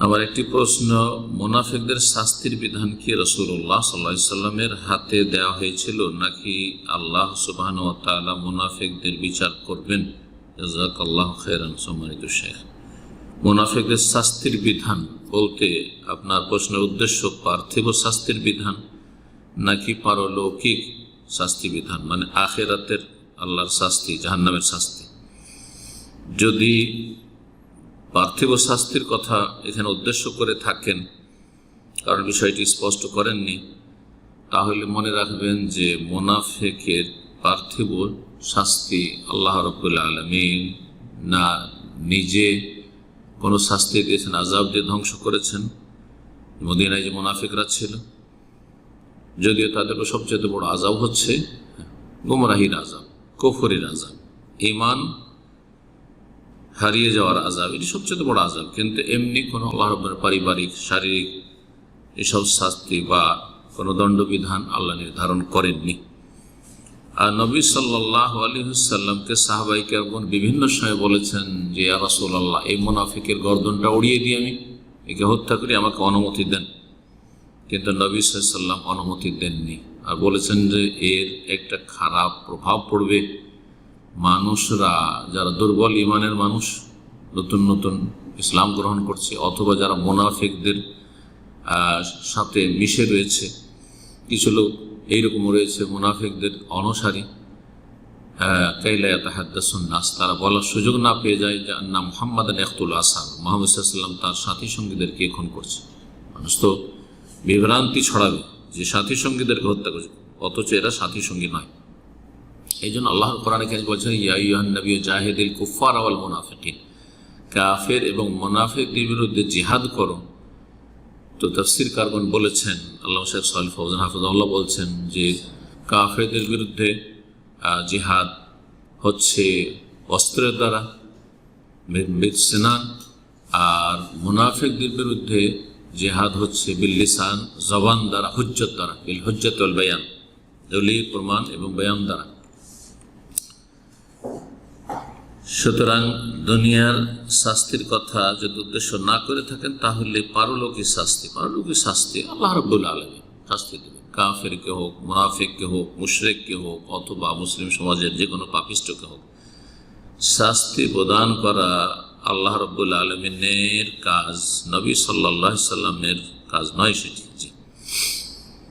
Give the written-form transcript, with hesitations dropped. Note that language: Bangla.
আমার একটি প্রশ্ন, মুনাফিকদের শাস্তির বিধান কি রাসূলুল্লাহ সাল্লাল্লাহু আলাইহি ওয়াসাল্লামের হাতে দেওয়া হয়েছিল নাকি আল্লাহ সুবহানাহু ওয়া তাআলা মুনাফিকদের বিচার করবেন? জাযাকাল্লাহু খাইরান। সম্মানিত শেখ, মুনাফিকদের শাস্তির বিধান বলতে আপনার প্রশ্নের উদ্দেশ্য পার্থিব শাস্তির বিধান নাকি পারলৌকিক শাস্তি বিধান, মানে আখিরাতের আল্লাহর শাস্তি, জাহান্নামের শাস্তি? যদি পার্থিব শাস্তির কথা এখানে উদ্দেশ্য করে থাকেন, কারণ বিষয়টি স্পষ্ট করেননি, তাহলে মনে রাখবেন যে মুনাফিকের পার্থিব শাস্তি আল্লাহ রাব্বুল আলামিন না নিজে কোনো শাস্তি দিয়েছেন, আযাব দিয়ে ধ্বংস করেছেন। মদিনায় যে মুনাফিকরা ছিল, যদিও তাদের সবচেয়ে বড় আযাব হচ্ছে গুমরাহির আযাব, কুফরের আযাব, ঈমান হারিয়ে যাওয়ার আযাব, এটি সবচেয়ে বড় আযাব। কিন্তু এমনি কোনো আল্লাহ রাব্বুল পারিবারিক, শারীরিক এসব শাস্তি বা কোনো দণ্ডবিধান আল্লাহ নির্ধারণ করেননি। আর নবী সাল্লাল্লাহু আলাইহি ওয়াসাল্লামকে সাহাবায়ে কেরাম বিভিন্ন সময় বলেছেন যে ইয়া রাসূলুল্লাহ, এই মুনাফিকের গর্দনটা উড়িয়ে দিয়ে আমি একে হত্যা করি, আমাকে অনুমতি দেন। কিন্তু নবী সাল্লাল্লাহু আলাইহি ওয়াসাল্লাম অনুমতি দেননি, আর বলেছেন যে এর একটা খারাপ প্রভাব পড়বে। মানুষরা যারা দুর্বল ইমানের মানুষ, নতুন নতুন ইসলাম গ্রহণ করছে, অথবা যারা মুনাফিকদের সাথে মিশে রয়েছে, কিছু লোক এইরকম রয়েছে মুনাফিকদের অনুসারী, কাইলা ইয়াতাহাদ্দাসুন নাস, তারা বলার সুযোগ না পেয়ে যায় যে আন্না মুহাম্মাদান ইয়াকতুলু আসহাব, মুহাম্মদ সাল্লাল্লাহু আলাইহি ওয়াসাল্লাম তার সাথী সঙ্গীদেরকে খুন করছে। মানুষ তো বিভ্রান্তি ছড়াবে যে সাথী সঙ্গীদেরকে হত্যা করছে, অথচ এরা সাথী সঙ্গী নয়। এই জন্য আল্লাহ কোরআনে কারীমে বলছেন ইয়া আইয়ুহান নাবিয়্যু জাহিদিল কুফারা ওয়াল মুনাফিকিন, কাফের এবং মুনাফিকদের বিরুদ্ধে জিহাদ করো। তো তাফসীর কারগণ বলেছেন, আল্লামা শেখ সালেহ ফাওজান হাফিজাহুল্লাহ বলছেন যে কাফেরদের বিরুদ্ধে জিহাদ হচ্ছে অস্ত্রের দ্বারা, বিসিনান, আর মুনাফিকদের বিরুদ্ধে জিহাদ হচ্ছে বিল লিসান, জবান দ্বারা, হুজ্জত দ্বারা, বিল হুজ্জত ওয়াল বায়ান, দলিল প্রমাণ এবং বয়ান দ্বারা। সুতরাং দুনিয়ার শাস্তির কথা যদি উদ্দেশ্য না করে থাকেন, তাহলে পারলৌকিক শাস্তি আল্লাহ রাব্বুল আলামিন শাস্তি দেবেন। কাফেরকে হোক, মুনাফিককে হোক, মুশরিককে হোক, অথবা মুসলিম সমাজের যে কোনো পাপিষ্ঠকে হোক, শাস্তি প্রদান করা আল্লাহ রাব্বুল আলামিনের কাজ, নবী সাল্লাল্লাহু আলাইহি ওয়াসাল্লামের কাজ নয় সেটি।